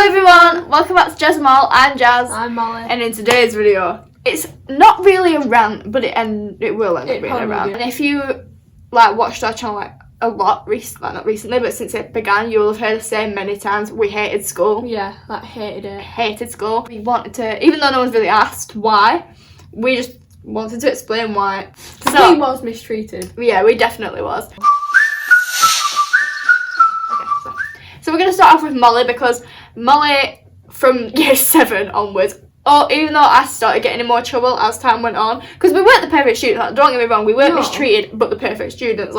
Hello everyone, welcome back to Jazz and Moll. I'm Jazz. I'm Molly. And in today's video, it's not really a rant, but it will end up being a rant. And if you watched our channel a lot not recently, but since it began, you will have heard us say many times we hated school. Yeah, hated it. Hated school. We wanted to, even though no one's really asked why, we just wanted to explain why. So, we was mistreated. Yeah, we definitely was. So we're going to start off with Molly, because Molly, from year 7 onwards, even though I started getting in more trouble as time went on, because we weren't the perfect students, don't get me wrong, we weren't mistreated, but the perfect students,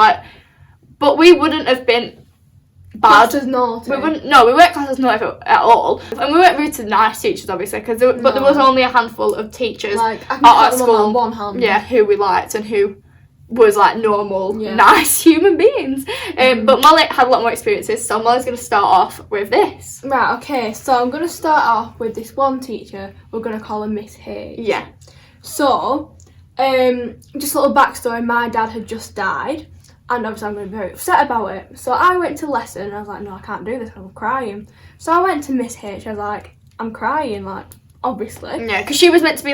but we wouldn't have been bad. Classed as naughty. We weren't classed as naughty at all, and we weren't rude to nice teachers, obviously, but there was only a handful of teachers I can at school, on one hand. yeah, who we liked and who was normal, nice human beings. But Molly had a lot more experiences, so Molly's going to start off with this. Right, okay, so I'm going to start off with this one teacher. We're going to call her Miss H. Yeah. So, just a little backstory, my dad had just died, and obviously I'm going to be very upset about it. So I went to lesson, and I was like, no, I can't do this, I'm crying. So I went to Miss H, I was like, I'm crying, obviously. Yeah, because she was meant to be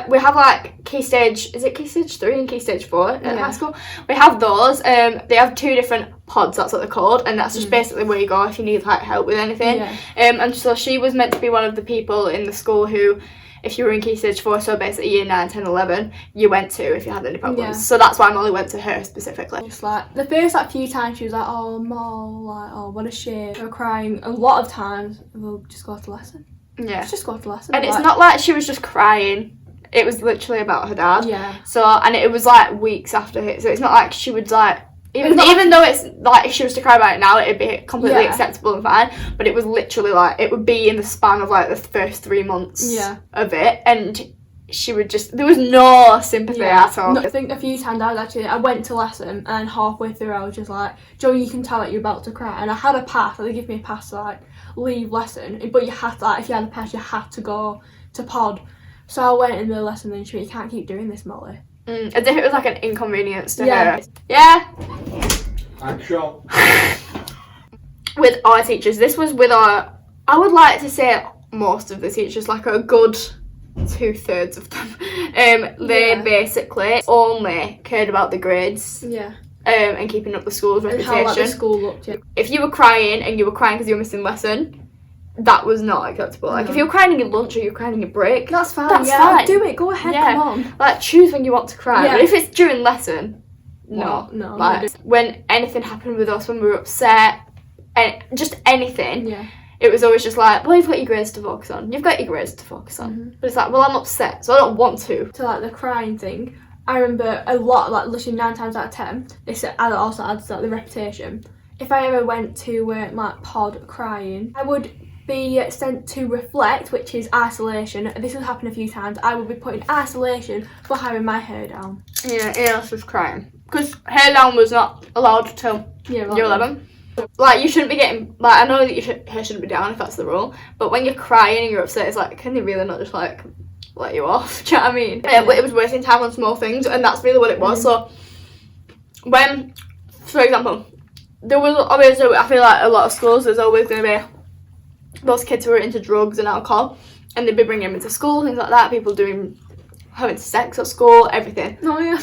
we have key stage, is it key stage 3 and key stage 4 at high school? We have those. They have 2 different pods, that's what they're called, and that's just basically where you go if you need help with anything. Yeah. And so she was meant to be one of the people in the school who, if you were in key stage 4, so basically year 9, 10, 11, you went to if you had any problems. Yeah. So that's why Molly went to her specifically. Just the first few times she was like, oh Moll, oh what a shame. We were crying a lot of times. We'll just go to lesson. Yeah. Let's just go to lesson. And it's not like she was just crying. It was literally about her dad. Yeah. So, and it was weeks after it. So it's not like she would even though it's if she was to cry about it now, it'd be completely acceptable and fine. But it was literally it would be in the span of the first 3 months of it. And she would there was no sympathy at all. No, I think a few times I went to lesson, and halfway through I was just like, Joe, you can tell that you're about to cry. And I had a pass, they give me a pass to leave lesson, but you had to, if you had a pass, you had to go to pod. So I went in the lesson and she went, you can't keep doing this, Molly. As if it was an inconvenience to her. Yeah. Action. With our teachers, this was with I would like to say most of the teachers, a good 2/3 of them. They basically only cared about the grades. Yeah. And keeping up the school's reputation. And how the school looked, yeah. If you were crying and you were crying because you were missing lesson, that was not acceptable. If you were crying in your lunch or you were crying in your break, that's fine. That's fine. Do it. Go ahead. Come on. Choose when you want to cry. Yeah. But if it's during lesson, no. When anything happened with us, when we were upset, and just anything. Yeah. It was always just well, you've got your grades to focus on. You've got your grades to focus on. Mm-hmm. But it's well, I'm upset, so I don't want to. So the crying thing, I remember a lot, literally 9 times out of 10, they said, I also adds the reputation. If I ever went to pod crying, I would be sent to reflect, which is isolation. This has happened a few times. I would be put in isolation for having my hair down. Yeah, Enos was crying. Because hair down was not allowed till year 11. You shouldn't be getting, I know that your hair shouldn't be down if that's the rule, but when you're crying and you're upset, it's can they really not just let you off? Do you know what I mean? Yeah. But it was wasting time on small things, and that's really what it was. So when, for example, there was obviously, I feel a lot of schools, there's always going to be those kids who are into drugs and alcohol, and they'd be bringing them into school, things like that, people having sex at school, everything. Oh yeah.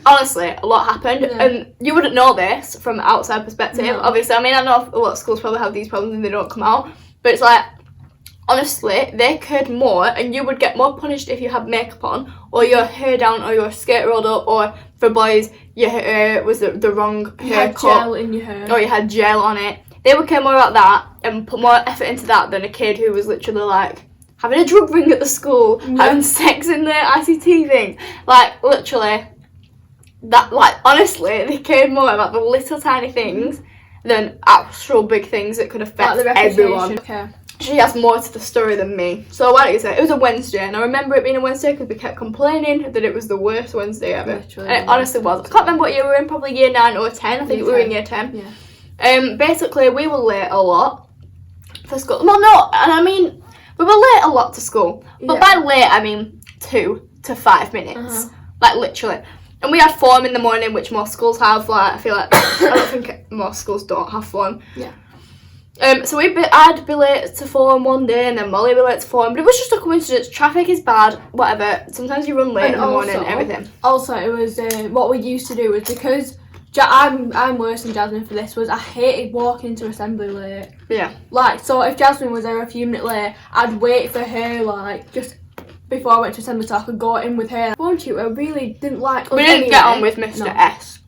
Honestly, a lot happened, and you wouldn't know this from an outside perspective. No. Obviously, I know a lot of schools probably have these problems and they don't come out, but it's honestly, they cared more, and you would get more punished if you had makeup on, or your hair down, or your skirt rolled up, or for boys, your hair was the wrong haircut. You had gel in your hair. Or you had gel on it. They would care more about that and put more effort into that than a kid who was literally having a drug ring at the school, having sex in the ICT thing. Literally, that, honestly, they cared more about the little tiny things than actual big things that could affect everyone. Okay. She has more to the story than me. So why don't you say it was a Wednesday, and I remember it being a Wednesday because we kept complaining that it was the worst Wednesday ever. Literally, and it honestly was. I can't remember what year we were in, probably year 9 or 10. I think we were in year 10. Yeah. Basically, we were late a lot for school. Well, no, and I mean, we were late a lot to school. But by late, I mean 2 to 5 minutes. Literally. And we had form in the morning, which most schools have. I feel I don't think most schools don't have form. Yeah. So I'd be late to form one day, and then Molly would be late to form. But it was just a coincidence. Traffic is bad, whatever. Sometimes you run late in the morning, everything. Also, it was what we used to do was because I'm worse than Jasmine for this. Was I hated walking into assembly late. Yeah. Like, so if Jasmine was there a few minutes late, I'd wait for her, like, just before I went to assembly so I could go in with her. One tutor really didn't like us. We didn't get on with Mr. No. S.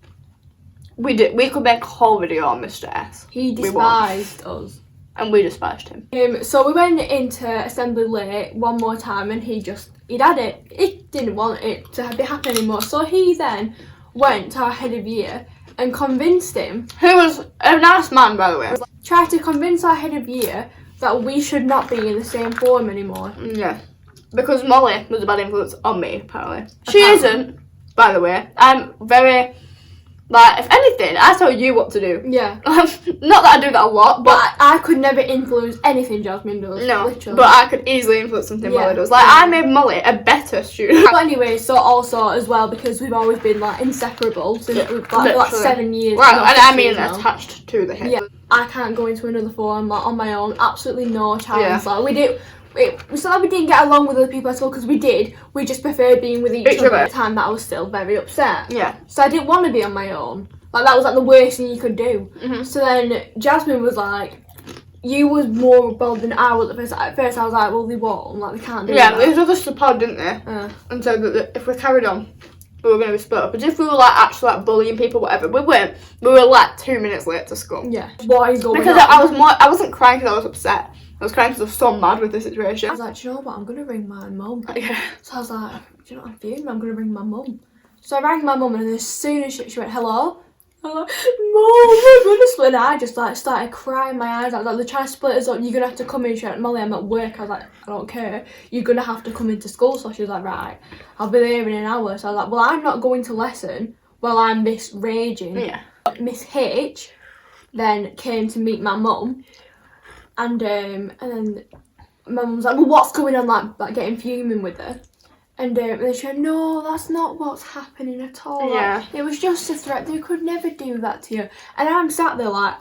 We could make a whole video on Mr. S. He despised us. And we despised him. So we went into assembly late one more time, and he'd had it. He didn't want it to be happening anymore. So he then went to our head of year and convinced him. Who was a nice man, by the way. Tried to convince our head of year that we should not be in the same form anymore. Yeah. Because Molly was a bad influence on me, apparently. She isn't, by the way. I'm very... Like, if anything, I tell you what to do. Yeah. Not that I do that a lot, but I could never influence anything Jasmine does. no, literally. but I could easily influence something Yeah. Molly does. Like, I made Molly a better student. But anyway, so also as well, because we've always been like inseparable since we've like, for like 7 years. Well, not and I 6 mean years now. attached to the hip. Yeah, I can't go into another form like on my own. Absolutely no chance. Yeah. Like it's not that we didn't get along with other people at all, because we did. We just preferred being with each other at the time that I was still very upset. Yeah. So I didn't want to be on my own. Like, that was like the worst thing you could do. Mm-hmm. So then Jasmine was like, you was more bold than I was at first. At first I was like, well, they won't. Like, they can't do Yeah, that. they took us to the pod, didn't they? And said that if we carried on, we were going to be split up. But if we were like actually like bullying people, whatever, we weren't. We were like 2 minutes late to school. Yeah. What is going because on? I wasn't crying because I was upset. I was crying because I was so mad with the situation. I was like, do you know what? I'm going to ring my mum. Yeah. So I was like, do you know what I'm feeling? I'm going to ring my mum. So I rang my mum, and as soon as she went, hello? I was like, Mum, we're going to split. And I just like started crying my eyes out. Like, they're trying to split us up. You're going to have to come in. She went, Molly, I'm at work. I was like, I don't care. You're going to have to come into school. So she was like, right, I'll be there in an hour. So I was like, well, I'm not going to lesson while I'm this raging. Yeah. Miss H then came to meet my mum. And then my mum was like, well, what's going on? Like getting fuming with her. And they said, no, that's not what's happening at all. Yeah. Like, it was just a threat. They could never do that to you. And I'm sat there like,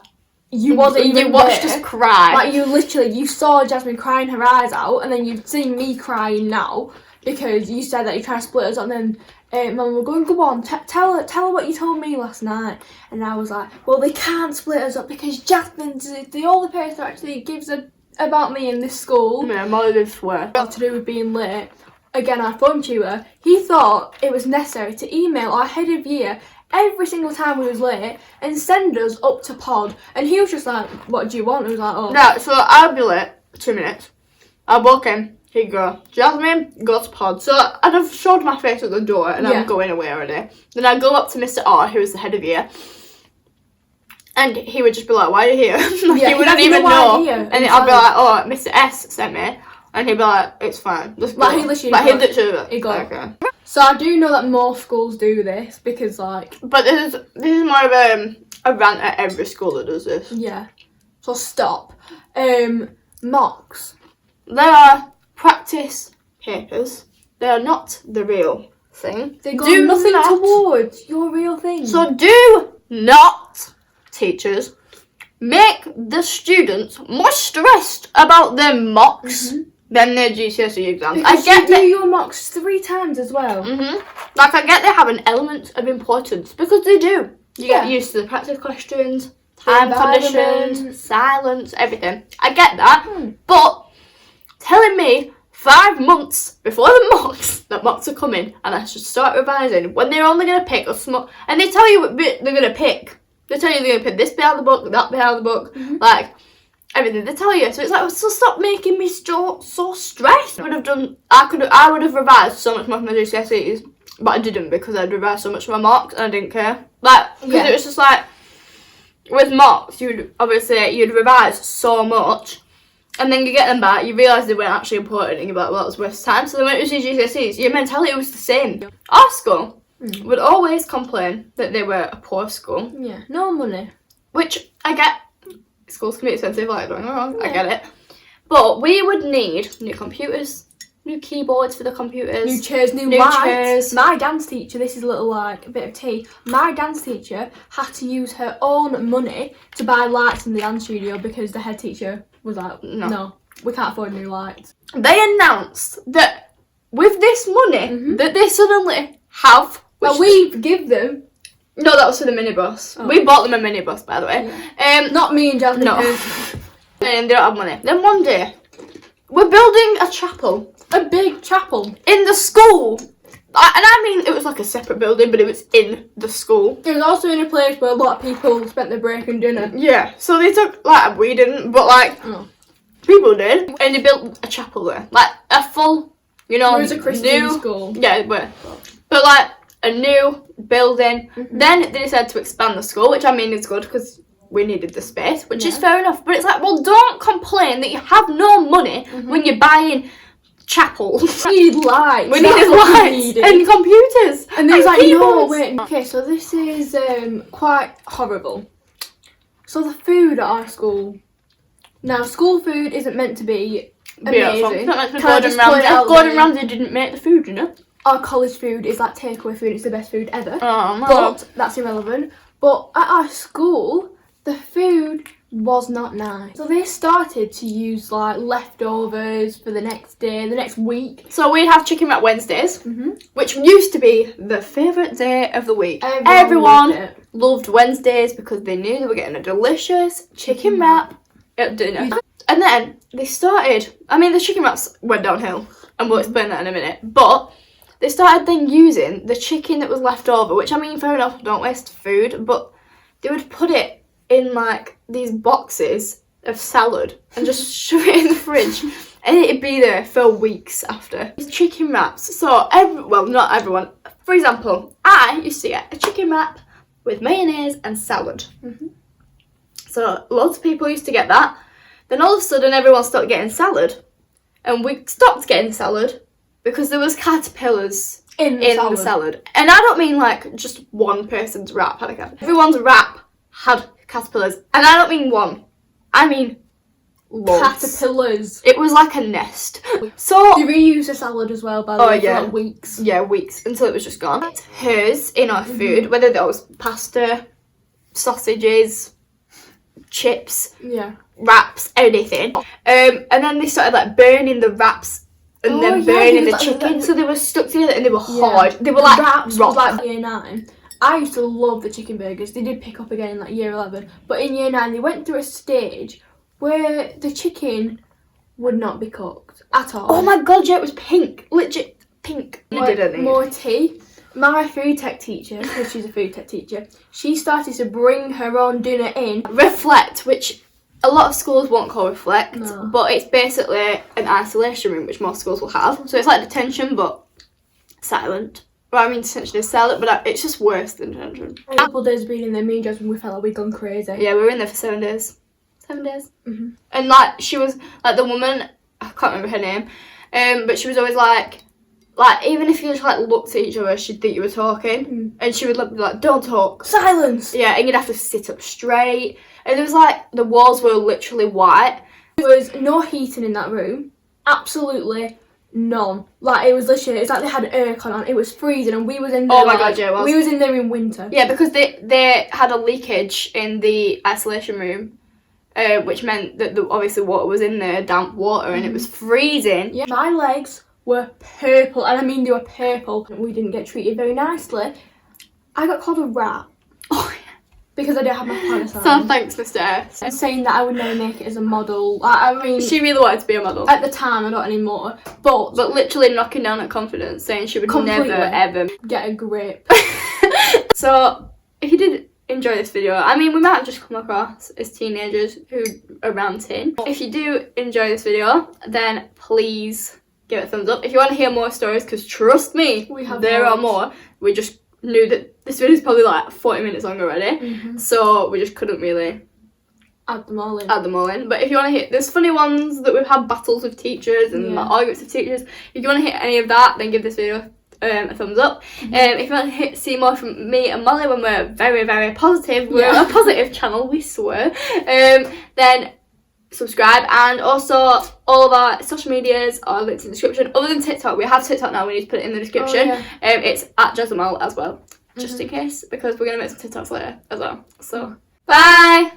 you wasn't even You watched there. us cry. Like, you saw Jasmine crying her eyes out, and then you've seen me crying now because you said that you're trying to split us up. And then Mum was going, go on, tell her what you told me last night. And I was like, well, they can't split us up because Jasmine's the only person that actually gives a about me in this school. Yeah, Molly did swear. Got to do with being late. Again, our form tutor, he thought it was necessary to email our head of year every single time we was late and send us up to pod. And he was just like, what do you want? And I was like, oh. Yeah, so I'd be late 2 minutes. I'd walk in, he'd go, Jasmine, go to pod. So I'd have showed my face at the door and I'm going away already. Then I'd go up to Mr. R, who was the head of year. And he would just be like, why are you here? He wouldn't even know. And then I'd be like, oh, Mr. S sent me. And he'd be like, it's fine. Just go. Like, he literally he got okay. So I do know that more schools do this because, like... But this is more of a rant at every school that does this. Yeah. So stop. Mocks. They are practice papers. They are not the real thing. They got nothing towards your real thing. So do not, teachers, make the students more stressed about their mocks than their GCSE exams. Because you do your mocks 3 times as well. Like, I get they have an element of importance, because they do. You get used to the practice questions, time conditions, silence, everything. I get that, but telling me 5 months before the mocks are coming and I should start revising when they're only going to pick a small... And they tell you what bit they're going to pick. They tell you they're going to pick this bit out of the book, that bit out of the book, like... everything they tell you, so it's like, so stop making me so stressed. I would have revised so much more for my GCSEs, but I didn't because I'd revised so much for my mocks and I didn't care. Like, because it was just like, with mocks, you'd revise so much, and then you get them back, you realise they weren't actually important, and you're like, well, that was waste of time. So then when it was your GCSEs, your mentality was the same. Our school would always complain that they were a poor school. Yeah, no money. Which I get. Schools can be expensive, like, don't get me wrong, I get it. But we would need new computers, new keyboards for the computers, new chairs, new lights. Chairs. My dance teacher, this is a little like a bit of tea. My dance teacher had to use her own money to buy lights in the dance studio because the head teacher was like, no, we can't afford new lights. They announced that with this money that they suddenly have. Well, we give them. No, that was for the minibus. We bought them a minibus, by the way. Not me and Jasmine. No. And they don't have money. Then one day, we're building a chapel. A big chapel. In the school. And I mean, it was like a separate building, but it was in the school. It was also in a place where a lot of people spent their break and dinner. Yeah, so they took, like, we didn't, but like, people did. And they built a chapel there. Like, a full, you know, it was a Christian school. Yeah, but like, a new building. Then they decided to expand the school, which I mean is good because we needed the space, which is fair enough. But it's like, well, don't complain that you have no money when you're buying chapels. We need lights. We needed lights and computers. And there's like, no, wait. Okay, so this is quite horrible. So the food at our school. Now, school food isn't meant to be amazing. It's not meant to be Gordon Ramsay didn't make the food, you know. Our college food is like takeaway food. It's the best food ever. Oh, no. But that's irrelevant. But at our school, the food was not nice. So they started to use like leftovers for the next day, the next week. So we'd have chicken wrap Wednesdays, which used to be the favourite day of the week. Everyone loved Wednesdays because they knew they were getting a delicious chicken wrap at dinner. And then they started, I mean, the chicken wraps went downhill, and we'll explain that in a minute, but they started then using the chicken that was left over, which, I mean, fair enough, don't waste food, but they would put it in like these boxes of salad and just shove it in the fridge, and it'd be there for weeks after. These chicken wraps, so well, not everyone. For example, I used to get a chicken wrap with mayonnaise and salad. So lots of people used to get that. Then all of a sudden everyone stopped getting salad, and we stopped getting salad because there was caterpillars in the salad. And I don't mean like just one person's wrap had a caterpillar. Everyone's wrap had caterpillars, and I don't mean one, I mean loads. Caterpillars. It was like a nest. So they reused the salad as well, by the way, for like weeks. Yeah, weeks, until it was just gone. Hers in our food, whether that was pasta, sausages, chips, wraps, anything. And then they started like burning the wraps and then burning the chicken, so they were stuck together and they were hard. They were like wraps. Was like year 9. I used to love the chicken burgers. They did pick up again in like year 11, but in year 9 they went through a stage where the chicken would not be cooked at all. Oh my god, yeah, it was pink, legit pink. More tea. My food tech teacher, because she's a food tech teacher, she started to bring her own dinner in. Reflect, which a lot of schools won't call Reflect, but it's basically an isolation room, which most schools will have. So it's like detention, but silent. Well, I mean, detention is silent, but it's just worse than detention. A couple of days being in there, me and Jasmine, we felt like we'd gone crazy. Yeah, we were in there for 7 days. 7 days. And like, she was, like the woman, I can't remember her name, but she was always like, even if you just like looked at each other, she'd think you were talking, and she would be like, don't talk. Silence! Yeah, and you'd have to sit up straight. And there was like, the walls were literally white. There was no heating in that room. Absolutely none. Like, it was literally, it's like they had aircon on. It was freezing, and we was in there. Oh my god, yeah, it was. We was in there in winter. Yeah, because they had a leakage in the isolation room, which meant that obviously water was in there, damp water, and it was freezing. Yeah, my legs were purple, and I mean they were purple. We didn't get treated very nicely. I got called a rat. Oh yeah. Because I don't have my pants on. So thanks, Mr. S. And saying that I would never make it as a model. I mean, she really wanted to be a model. At the time, I don't anymore. But literally knocking down her confidence, saying she would never ever get a grip. So if you did enjoy this video, I mean, we might have just come across as teenagers who are ranting. If you do enjoy this video, then please give it a thumbs up. If you want to hear more stories, because trust me, there are more. We just knew that this video is probably like 40 minutes long already, so we just couldn't really add them all in. But if you want to hear, there's funny ones that we've had battles with teachers and like, arguments with teachers. If you want to hear any of that, then give this video a thumbs up. If you want to see more from me and Molly when we're very, very positive, we're a positive channel, we swear, then subscribe, and also all of our social medias are linked in the description. Other than TikTok, we have TikTok now, we need to put it in the description. It's at jazzandmoll as well, just in case, because we're going to make some TikToks later as well. So bye.